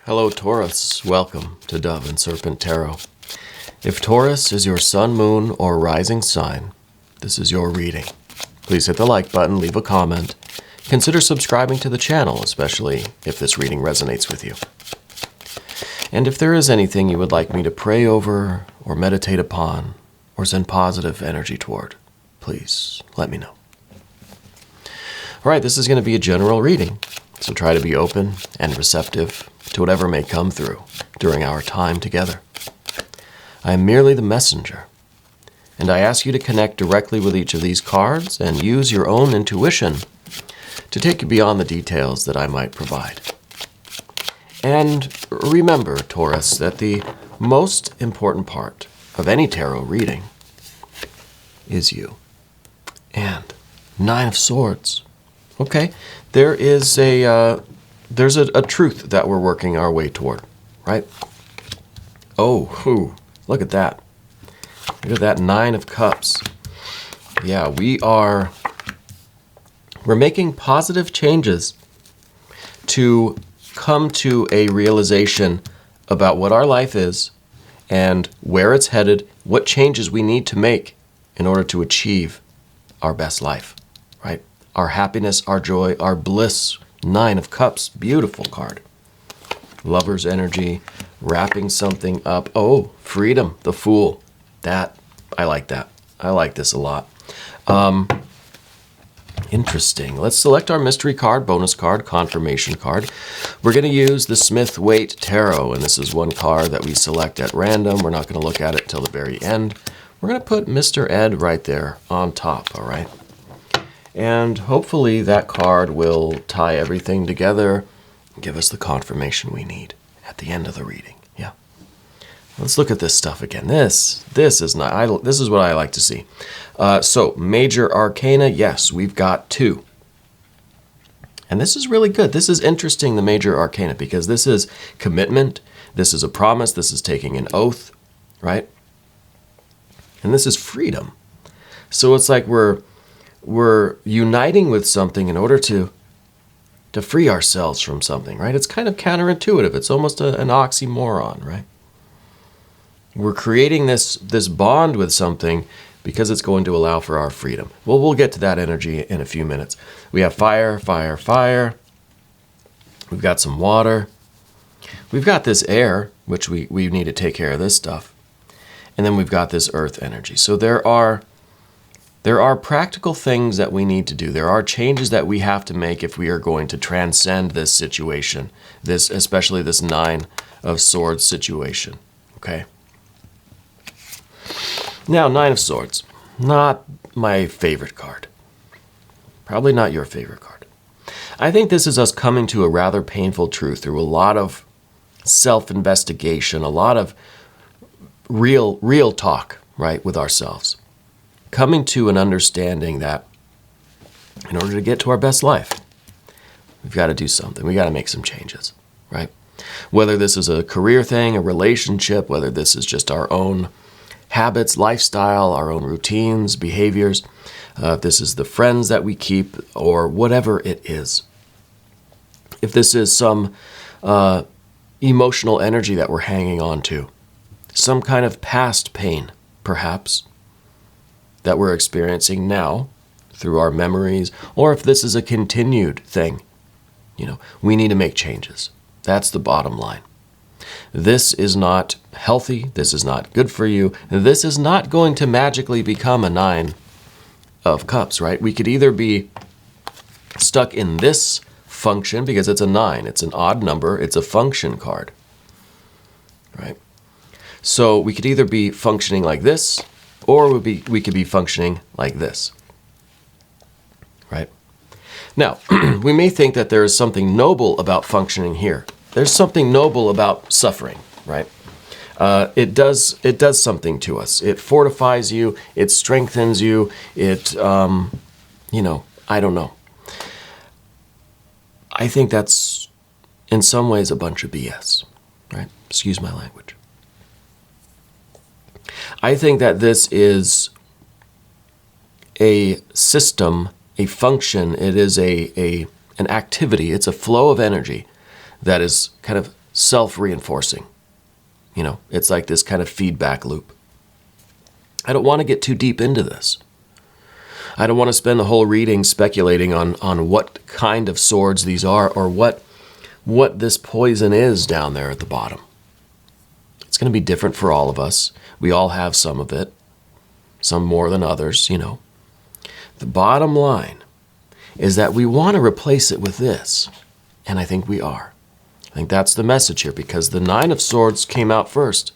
Hello Taurus, welcome to Dove and Serpent Tarot. If Taurus is your sun, moon, or rising sign, this is your reading. Please hit the like button, leave a comment. Consider subscribing to the channel, especially if this reading resonates with you. And if there is anything you would like me to pray over, or meditate upon, or send positive energy toward, please let me know. All right, this is going to be a general reading, so try to be open and receptive to whatever may come through during our time together. I am merely the messenger, and I ask you to connect directly with each of these cards and use your own intuition to take you beyond the details that I might provide. And remember, Taurus, that the most important part of any tarot reading is you. And Nine of Swords. Okay, there's a truth that we're working our way toward, right? Oh, look at that. Look at that Nine of Cups. Yeah, we're making positive changes to come to a realization about what our life is and where it's headed, what changes we need to make in order to achieve our best life, right? Our happiness, our joy, our bliss. Nine of Cups, beautiful card. Lover's energy, wrapping something up. Oh, freedom, the Fool. I like that. I like this a lot. Interesting. Let's select our mystery card, bonus card, confirmation card. We're going to use the Smith-Waite Tarot, and this is one card that we select at random. We're not going to look at it till the very end. We're going to put Mr. Ed right there on top, all right? And hopefully that card will tie everything together and give us the confirmation we need at the end of the reading. Yeah. Let's look at this stuff again. This is what I like to see. So major arcana, yes, we've got 2. And this is really good. This is interesting, the major arcana, because this is commitment. This is a promise. This is taking an oath, right? And this is freedom. So it's like we're uniting with something in order to free ourselves from something, right? It's kind of counterintuitive. It's almost an oxymoron, right? We're creating this bond with something because it's going to allow for our freedom. Well, we'll get to that energy in a few minutes. We have fire, fire, fire. We've got some water. We've got this air, which we need to take care of this stuff. And then we've got this earth energy. So there are practical things that we need to do. There are changes that we have to make if we are going to transcend this situation, especially this Nine of Swords situation, okay? Now, Nine of Swords, not my favorite card. Probably not your favorite card. I think this is us coming to a rather painful truth through a lot of self-investigation, a lot of real talk, right, with ourselves. Coming to an understanding that in order to get to our best life, we've got to do something. We've got to make some changes, right? Whether this is a career thing, a relationship, whether this is just our own habits, lifestyle, our own routines, behaviors, if this is the friends that we keep, or whatever it is. If this is some emotional energy that we're hanging on to, some kind of past pain, perhaps, that we're experiencing now through our memories, or if this is a continued thing, we need to make changes. That's the bottom line. This is not healthy. This is not good for you. This is not going to magically become a Nine of Cups, right? We could either be stuck in this function because it's a 9. It's an odd number. It's a function card, right? So we could either be functioning like this, or we could be functioning like this, right? Now, we may think that there is something noble about functioning here. There's something noble about suffering, right? It does something to us. It fortifies you. It strengthens you. It, I don't know. I think that's, in some ways, a bunch of BS, right? Excuse my language. I think that this is a system, a function. It is an activity. It's a flow of energy that is kind of self-reinforcing. It's like this kind of feedback loop. I don't want to get too deep into this. I don't want to spend the whole reading speculating on what kind of swords these are or what this poison is down there at the bottom. It's going to be different for all of us. We all have some of it, some more than others, The bottom line is that we want to replace it with this, and I think we are. I think that's the message here, because the Nine of Swords came out first,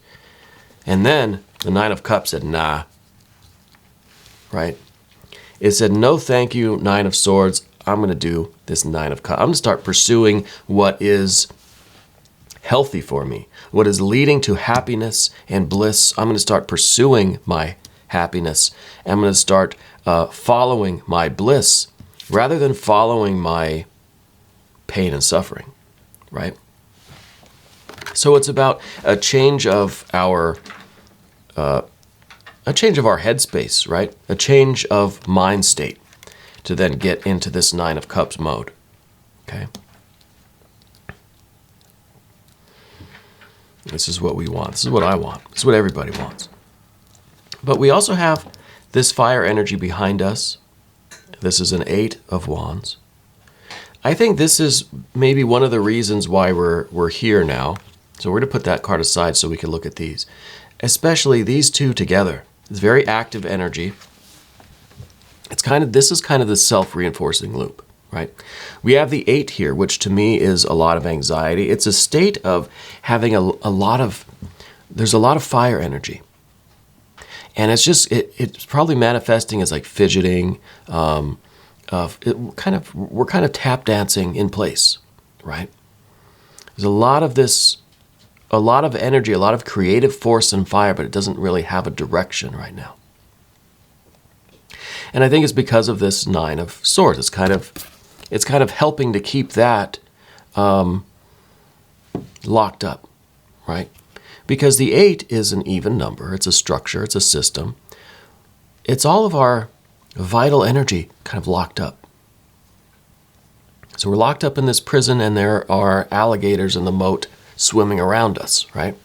and then the Nine of Cups said, nah, right? It said, no thank you, Nine of Swords. I'm going to do this Nine of Cups. I'm going to start pursuing what is healthy for me, what is leading to happiness and bliss. I'm going to start pursuing my happiness. I'm going to start following my bliss rather than following my pain and suffering, right? So it's about a change of our headspace, right? A change of mind state to then get into this Nine of Cups mode, okay? This is what we want. This is what I want. This is what everybody wants. But we also have this fire energy behind us. This is an Eight of Wands. I think this is maybe one of the reasons why we're here now. So we're going to put that card aside so we can look at these. Especially these two together. It's very active energy. This is kind of the self-reinforcing loop, right? We have the 8 here, which to me is a lot of anxiety. It's a state of having there's a lot of fire energy. And it's probably manifesting as like fidgeting. We're kind of tap dancing in place, right? There's a lot of energy, a lot of creative force and fire, but it doesn't really have a direction right now. And I think it's because of this Nine of Swords. It's kind of helping to keep that locked up, right? Because the 8 is an even number. It's a structure. It's a system. It's all of our vital energy kind of locked up. So we're locked up in this prison, and there are alligators in the moat swimming around us, right?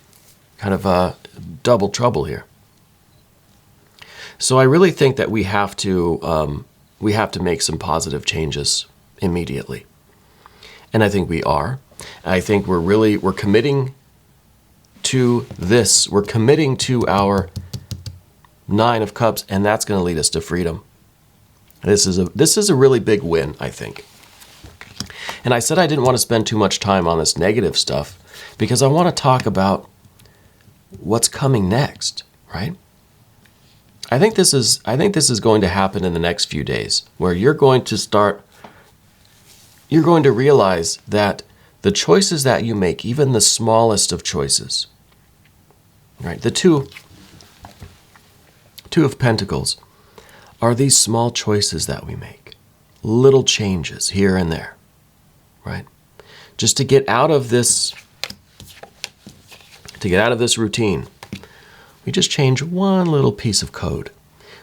Kind of double trouble here. So I really think that we have to make some positive changes immediately. And I think we are. I think we're committing to this. We're committing to our Nine of Cups, and that's going to lead us to freedom. This is a really big win, I think. And I said I didn't want to spend too much time on this negative stuff because I want to talk about what's coming next, right? I think this is going to happen in the next few days, where you're going to realize that the choices that you make, even the smallest of choices, right? The Two of Pentacles are these small choices that we make, little changes here and there, right? Just to get out of this routine. We just change one little piece of code.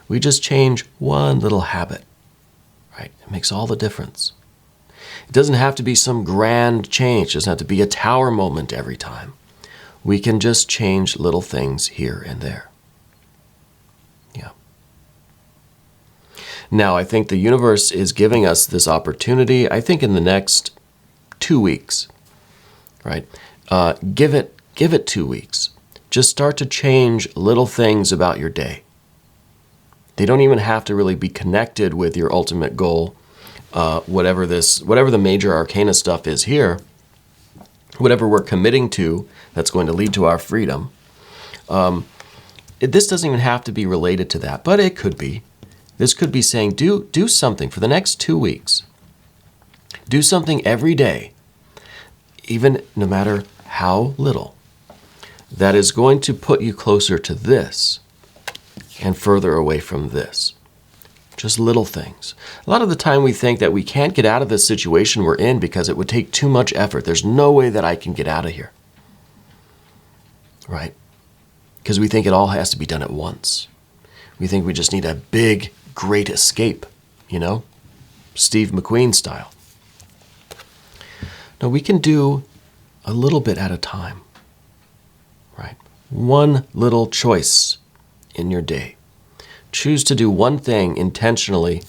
We just change one little habit, right? It makes all the difference. It doesn't have to be some grand change. It doesn't have to be a tower moment every time. We can just change little things here and there. Yeah. Now, I think the universe is giving us this opportunity, I think in the next 2 weeks, right? Give it 2 weeks. Just start to change little things about your day. They don't even have to really be connected with your ultimate goal, whatever the major arcana stuff is here, whatever we're committing to that's going to lead to our freedom. This doesn't even have to be related to that, but it could be. This could be saying, do something for the next 2 weeks. Do something every day, even no matter how little, that is going to put you closer to this and further away from this. Just little things. A lot of the time we think that we can't get out of this situation we're in because it would take too much effort. There's no way that I can get out of here. Right? Because we think it all has to be done at once. We think we just need a big, great escape, Steve McQueen style. No, we can do a little bit at a time, right? One little choice in your day. Choose to do one thing intentionally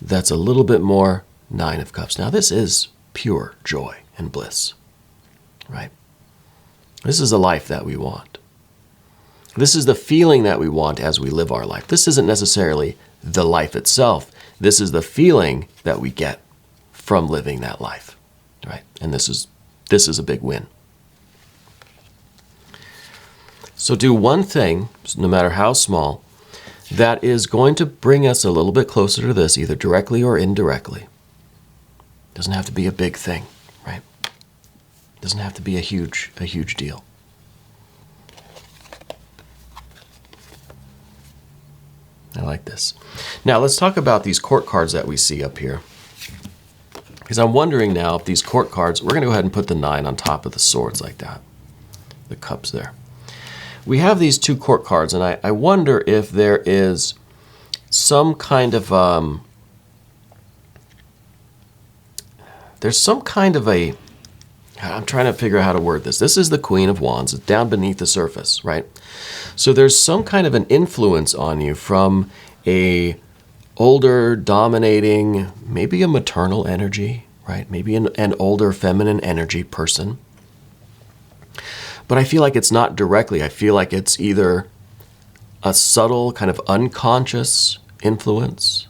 that's a little bit more Nine of Cups. Now, this is pure joy and bliss, right? This is a life that we want. This is the feeling that we want as we live our life. This isn't necessarily the life itself. This is the feeling that we get from living that life, right? And this is a big win. So do one thing, no matter how small, that is going to bring us a little bit closer to this, either directly or indirectly. Doesn't have to be a big thing, right? Doesn't have to be a huge deal. I like this. Now let's talk about these court cards that we see up here. Because I'm wondering now if these court cards, we're going to go ahead and put the 9 on top of the swords like that. The cups there. We have these 2 court cards, and I wonder if there is some kind of there's some kind of a, I'm trying to figure out how to word this. This is the Queen of Wands. It's down beneath the surface, right? So there's some kind of an influence on you from a older, dominating, maybe a maternal energy, right? Maybe an older feminine energy person. But I feel like it's not directly. I feel like it's either a subtle kind of unconscious influence,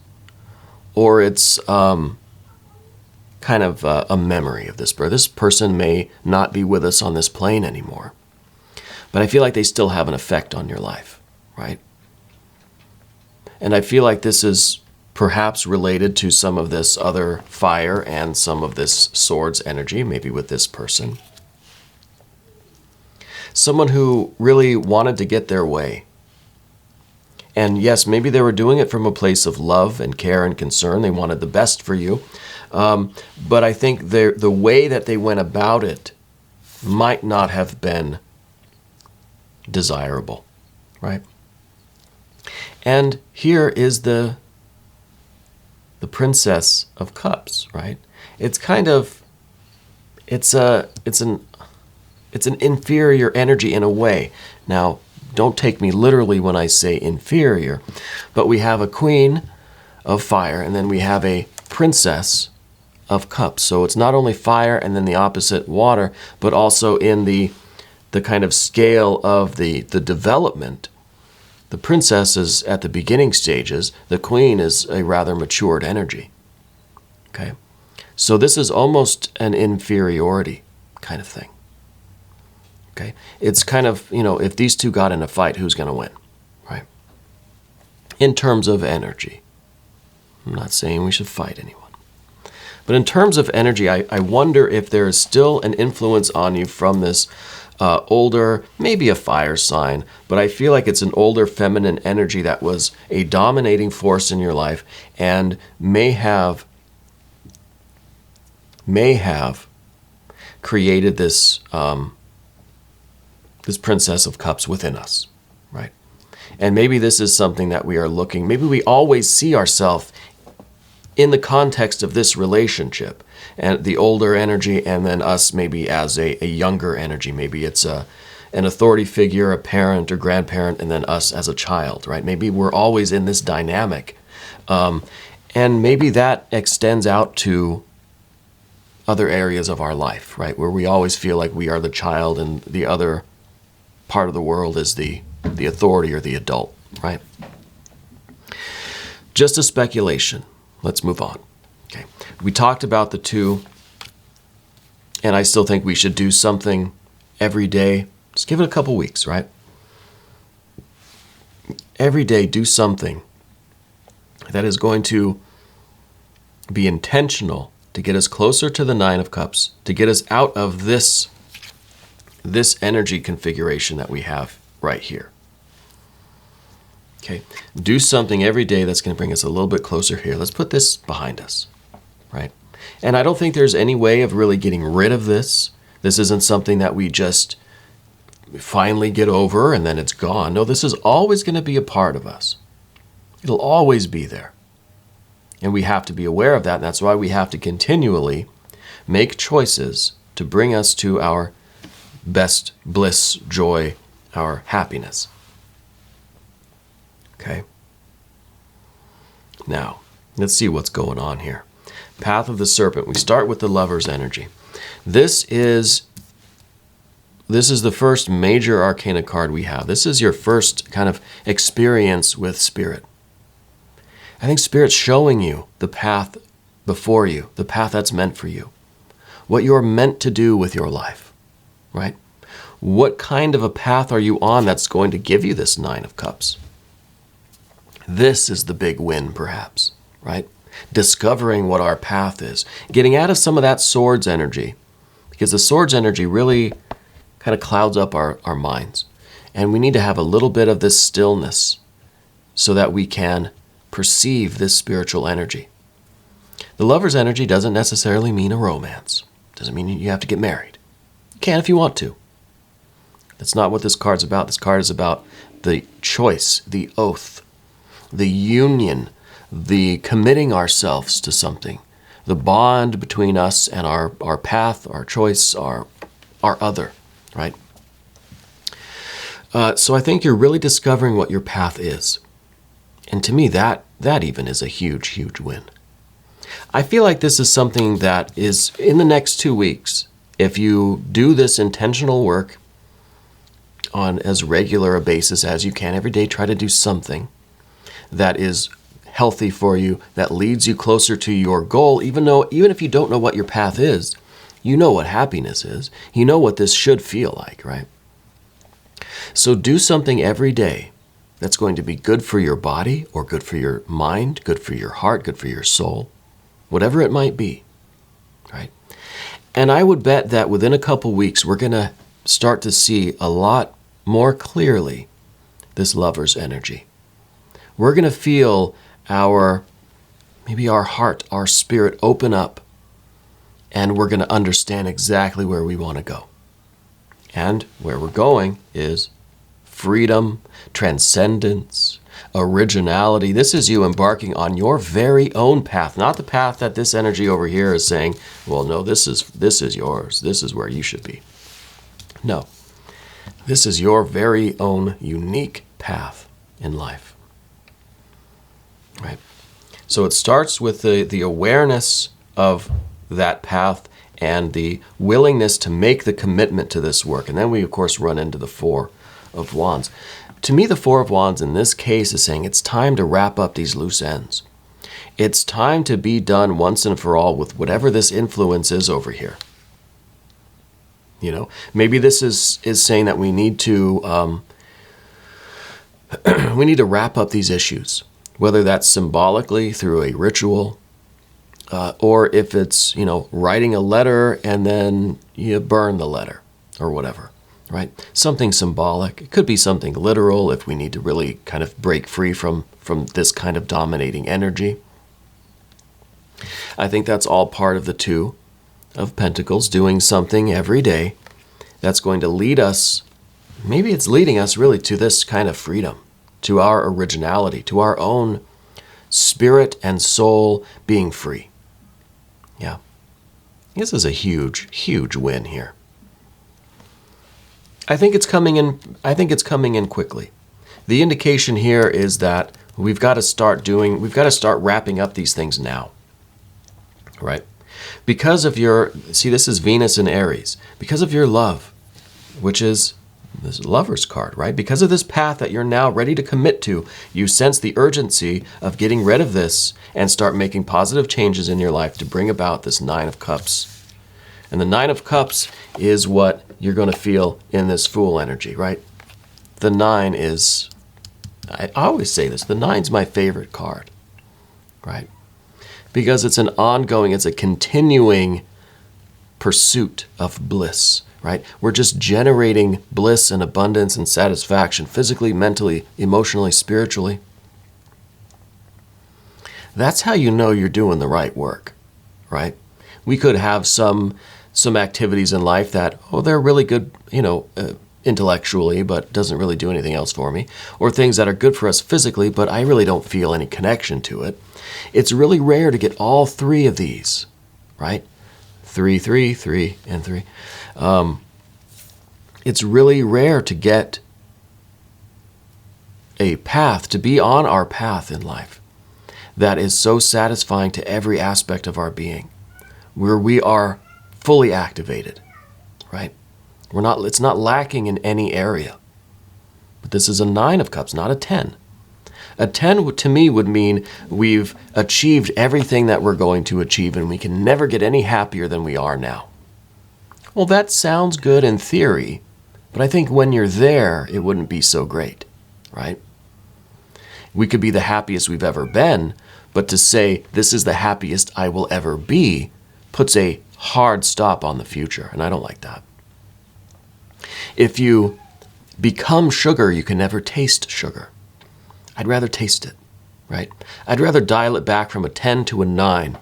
or it's kind of a memory of this birth. This person may not be with us on this plane anymore, but I feel like they still have an effect on your life, right? And I feel like this is perhaps related to some of this other fire and some of this swords energy, maybe with this person. Someone who really wanted to get their way. And yes, maybe they were doing it from a place of love and care and concern. They wanted the best for you. But I think the way that they went about it might not have been desirable, right? And here is the Princess of Cups, right? It's kind of, it's an inferior energy in a way. Now, don't take me literally when I say inferior, but we have a Queen of Fire, and then we have a Princess of Cups. So it's not only fire and then the opposite water, but also in the kind of scale of the development. The Princess is at the beginning stages. The Queen is a rather matured energy. Okay? So this is almost an inferiority kind of thing. Okay? It's kind of, if these two got in a fight, who's going to win? Right? In terms of energy. I'm not saying we should fight anyone. But in terms of energy, I wonder if there is still an influence on you from this older, maybe a fire sign, but I feel like it's an older feminine energy that was a dominating force in your life and may have created this this Princess of Cups within us, right? And maybe this is something that we are looking, maybe we always see ourselves in the context of this relationship, and the older energy, and then us maybe as a younger energy. Maybe it's an authority figure, a parent or grandparent, and then us as a child, right? Maybe we're always in this dynamic. And maybe that extends out to other areas of our life, right? Where we always feel like we are the child and the other part of the world is the authority or the adult, right? Just a speculation. Let's move on. Okay. We talked about the two, and I still think we should do something every day. Just give it a couple weeks, right? Every day, do something that is going to be intentional to get us closer to the Nine of Cups, to get us out of this energy configuration that we have right here. Okay, do something every day that's going to bring us a little bit closer here. Let's put this behind us, right? And I don't think there's any way of really getting rid of this. This isn't something that we just finally get over and then it's gone. No, this is always going to be a part of us. It'll always be there. And we have to be aware of that. And that's why we have to continually make choices to bring us to our best bliss, joy, our happiness. Okay? Now, let's see what's going on here. Path of the Serpent. We start with the Lover's energy. This is the first major arcana card we have. This is your first kind of experience with Spirit. I think Spirit's showing you the path before you, the path that's meant for you, what you're meant to do with your life, right? What kind of a path are you on that's going to give you this Nine of Cups? This is the big win, perhaps, right? Discovering what our path is, getting out of some of that Swords energy, because the Swords energy really kind of clouds up our minds. And we need to have a little bit of this stillness so that we can perceive this spiritual energy. The Lover's energy doesn't necessarily mean a romance. Doesn't mean you have to get married. You can if you want to. That's not what this card's about. This card is about the choice, the oath, the union, the committing ourselves to something, the bond between us and our path, our choice, our other, right? So I think you're really discovering what your path is. And to me, that even is a huge, huge win. I feel like this is something that is in the next 2 weeks. If you do this intentional work on as regular a basis as you can every day, try to do something that is healthy for you, that leads you closer to your goal, even if you don't know what your path is, you know what happiness is. You know what this should feel like, right? So do something every day that's going to be good for your body or good for your mind, good for your heart, good for your soul, whatever it might be, right? And I would bet that within a couple weeks, we're going to start to see a lot more clearly this Lover's energy. We're going to feel maybe our heart, our spirit open up, and we're going to understand exactly where we want to go. And where we're going is freedom, transcendence, originality. This is you embarking on your very own path, not the path that this energy over here is saying, well, no, this is yours. This is where you should be. No, this is your very own unique path in life. Right? So it starts with the awareness of that path and the willingness to make the commitment to this work. And then we, of course, run into the Four of Wands. To me, the Four of Wands in this case is saying it's time to wrap up these loose ends. It's time to be done once and for all with whatever this influence is over here. You know, maybe this is saying that we need to wrap up these issues, whether that's symbolically through a ritual, or if it's, writing a letter and then you burn the letter or whatever, right? Something symbolic. It could be something literal if we need to really kind of break free from this kind of dominating energy. I think that's all part of the Two of Pentacles, doing something every day that's going to lead us, maybe it's leading us really to this kind of freedom, to our originality, to our own spirit and soul being free. Yeah. This is a huge, huge win here. I think it's coming in quickly. The indication here is that we've got to start wrapping up these things now. Right? Because of this is Venus in Aries. Because of your love, which is this Lover's card, right? Because of this path that you're now ready to commit to, you sense the urgency of getting rid of this and start making positive changes in your life to bring about this Nine of Cups. And the Nine of Cups is what you're going to feel in this Fool energy, right? The Nine is, I always say this, the Nine's my favorite card, right? Because it's it's a continuing pursuit of bliss, right? We're just generating bliss and abundance and satisfaction, physically, mentally, emotionally, spiritually. That's how you know you're doing the right work, right? We could have some activities in life that, they're really good, intellectually, but doesn't really do anything else for me. Or things that are good for us physically, but I really don't feel any connection to it. It's really rare to get all three of these, right? 3, 3, 3, and 3. It's really rare to get a path, to be on our path in life that is so satisfying to every aspect of our being, where we are fully activated, right? It's not lacking in any area. But this is a 9 of Cups, not a 10. A 10 to me would mean we've achieved everything that we're going to achieve and we can never get any happier than we are now. Well, that sounds good in theory, but I think when you're there, it wouldn't be so great, right? We could be the happiest we've ever been, but to say this is the happiest I will ever be puts a hard stop on the future, and I don't like that. If you become sugar, you can never taste sugar. I'd rather taste it, right? I'd rather dial it back from a 10 to a 9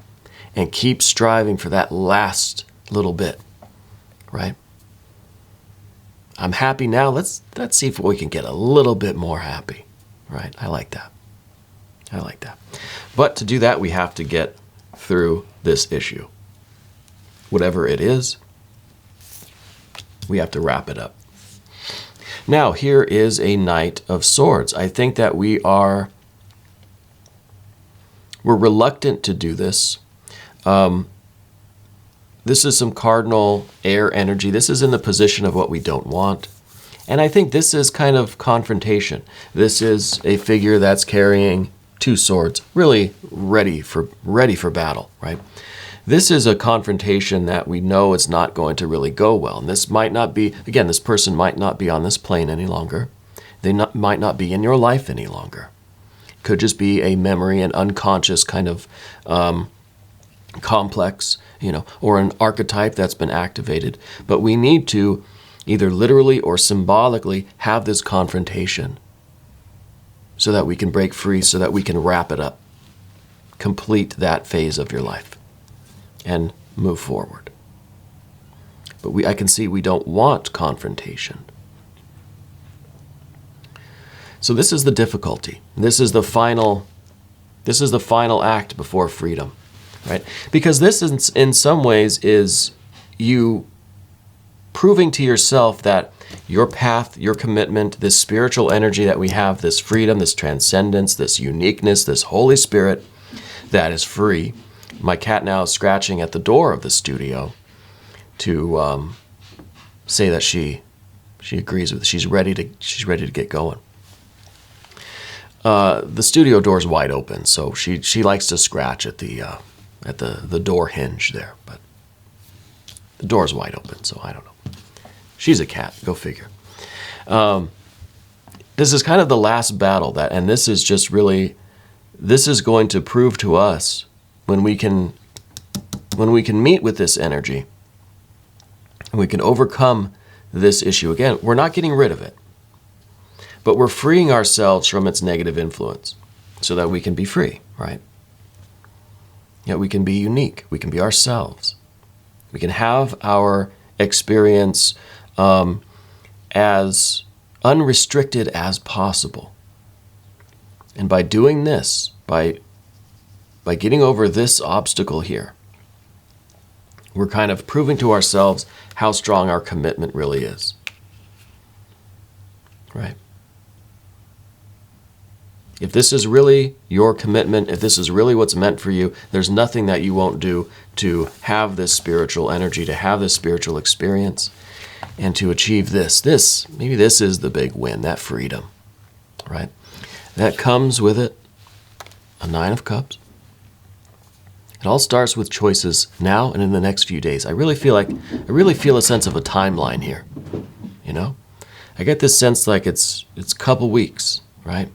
and keep striving for that last little bit, right? I'm happy now. Let's see if we can get a little bit more happy, right? I like that. I like that. But to do that, we have to get through this issue. Whatever it is, we have to wrap it up. Now, here is a Knight of Swords. I think that we're reluctant to do this. This is some cardinal air energy. This is in the position of what we don't want. And I think this is kind of confrontation. This is a figure that's carrying 2 swords, really ready for battle, right? This is a confrontation that we know is not going to really go well. And this might not be, again, this person might not be on this plane any longer. They might not be in your life any longer. Could just be a memory, an unconscious kind of complex, or an archetype that's been activated. But we need to either literally or symbolically have this confrontation so that we can break free, so that we can wrap it up, complete that phase of your life, and move forward. But I can see we don't want confrontation. So this is the difficulty. This is the final act before freedom, right? Because this in some ways is you proving to yourself that your path, your commitment, this spiritual energy that we have, this freedom, this transcendence, this uniqueness, this Holy Spirit that is free. My cat now is scratching at the door of the studio to say that she agrees with it. She's ready to get going. The studio door's wide open, so she likes to scratch at the door hinge there, but the door's wide open, so I don't know. She's a cat, go figure. This is kind of the last battle and this is just really, this is going to prove to us when we can meet with this energy and we can overcome this issue. Again, we're not getting rid of it, but we're freeing ourselves from its negative influence so that we can be free, right? Yeah, we can be unique. We can be ourselves. We can have our experience as unrestricted as possible. And by doing this, by getting over this obstacle here, we're kind of proving to ourselves how strong our commitment really is. Right? If this is really your commitment, if this is really what's meant for you, there's nothing that you won't do to have this spiritual energy, to have this spiritual experience, and to achieve this. Maybe this is the big win, that freedom, right? That comes with it, a 9 of Cups. It all starts with choices now and in the next few days. I really feel a sense of a timeline here, I get this sense like it's a couple weeks, right?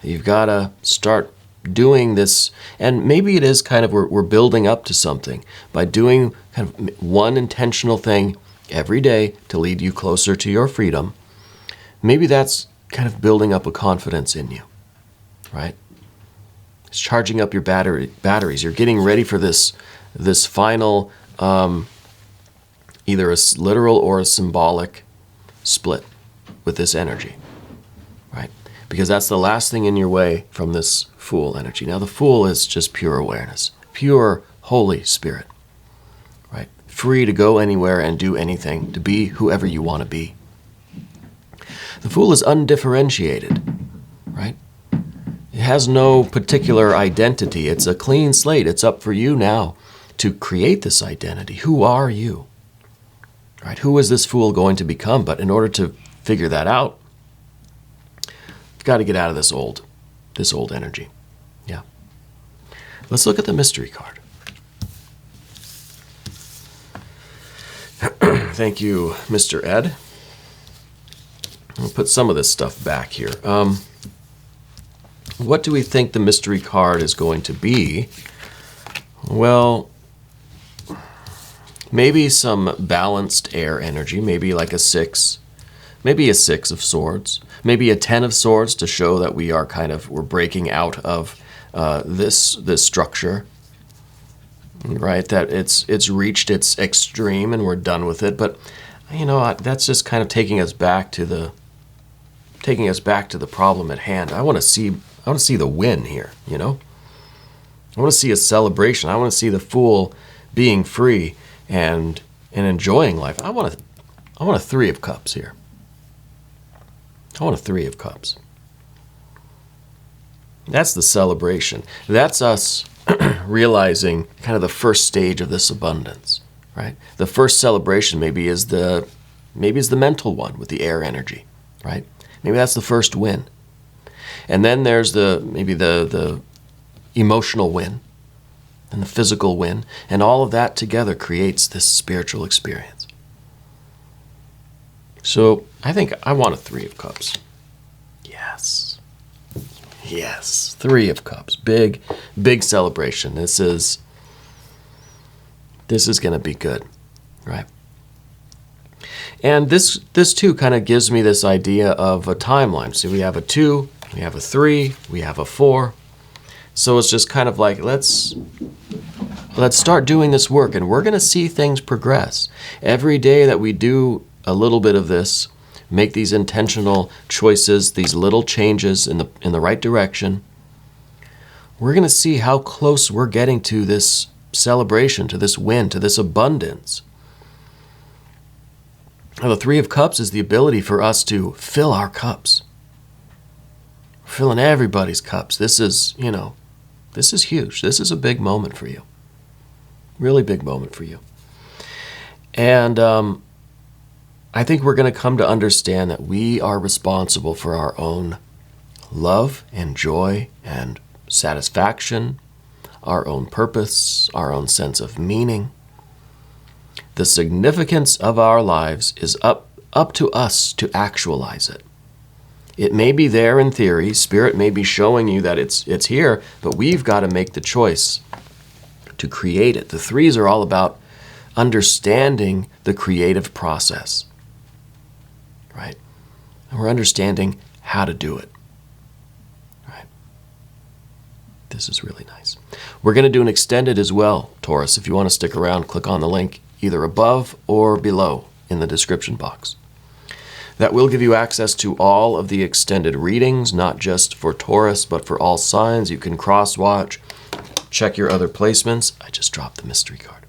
You've got to start doing this, and maybe it is kind of we're building up to something by doing kind of one intentional thing every day to lead you closer to your freedom. Maybe that's kind of building up a confidence in you, right? It's charging up your batteries. You're getting ready for this final, either a literal or a symbolic split with this energy, right? Because that's the last thing in your way from this Fool energy. Now, the Fool is just pure awareness, pure Holy Spirit, right? free to go anywhere and do anything, to be whoever you want to be. The Fool is undifferentiated, right? It has no particular identity. It's a clean slate. It's up for you now to create this identity. Who are you? Right? Who is this Fool going to become? But in order to figure that out, you've got to get out of this old energy. Yeah. Let's look at the mystery card. Thank you, Mr. Ed. I'll put some of this stuff back here. What do we think the mystery card is going to be? Well, maybe some balanced air energy, maybe like a 6. Maybe a 6 of swords. Maybe a 10 of swords to show that we're breaking out of this structure. Right, that it's reached its extreme and we're done with it. But that's just kind of taking us back to the problem at hand. I want to see the win here. I want to see a celebration. I want to see the Fool being free and enjoying life. I want a 3 of Cups here. I want a 3 of Cups. That's the celebration. That's us realizing kind of the first stage of this abundance, right? The first celebration maybe is the mental one with the air energy, right? Maybe that's the first win. And then there's the emotional win and the physical win, and all of that together creates this spiritual experience. So I think I want a 3 of Cups. Yes, 3 of Cups. Big celebration. This is going to be good, right? And this too kind of gives me this idea of a timeline. So we have a 2, we have a 3, we have a 4. So it's just kind of like, let's start doing this work, and we're going to see things progress. Every day that we do a little bit of this, make these intentional choices, these little changes in the right direction, we're going to see how close we're getting to this celebration, to this win, to this abundance. Now, the 3 of Cups is the ability for us to fill our cups. We're filling everybody's cups. This is huge. This is a big moment for you. Really big moment for you. And I think we're going to come to understand that we are responsible for our own love and joy and satisfaction, our own purpose, our own sense of meaning. The significance of our lives is up to us to actualize it. It may be there in theory. Spirit may be showing you that it's here, but we've got to make the choice to create it. The 3s are all about understanding the creative process. Right? And we're understanding how to do it. Right? This is really nice. We're going to do an extended as well, Taurus. If you want to stick around, click on the link either above or below in the description box. That will give you access to all of the extended readings, not just for Taurus, but for all signs. You can cross-watch, check your other placements. I just dropped the mystery card.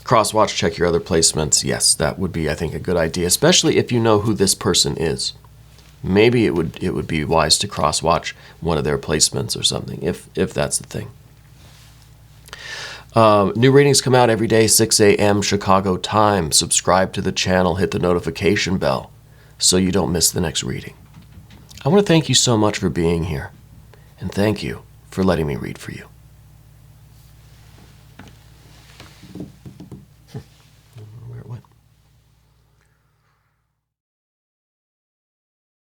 Cross-watch, check your other placements. Yes, that would be, I think, a good idea, especially if you know who this person is. Maybe it would be wise to cross-watch one of their placements or something, if that's the thing. New readings come out every day, 6 a.m. Chicago time. Subscribe to the channel, hit the notification bell so you don't miss the next reading. I want to thank you so much for being here, and thank you for letting me read for you.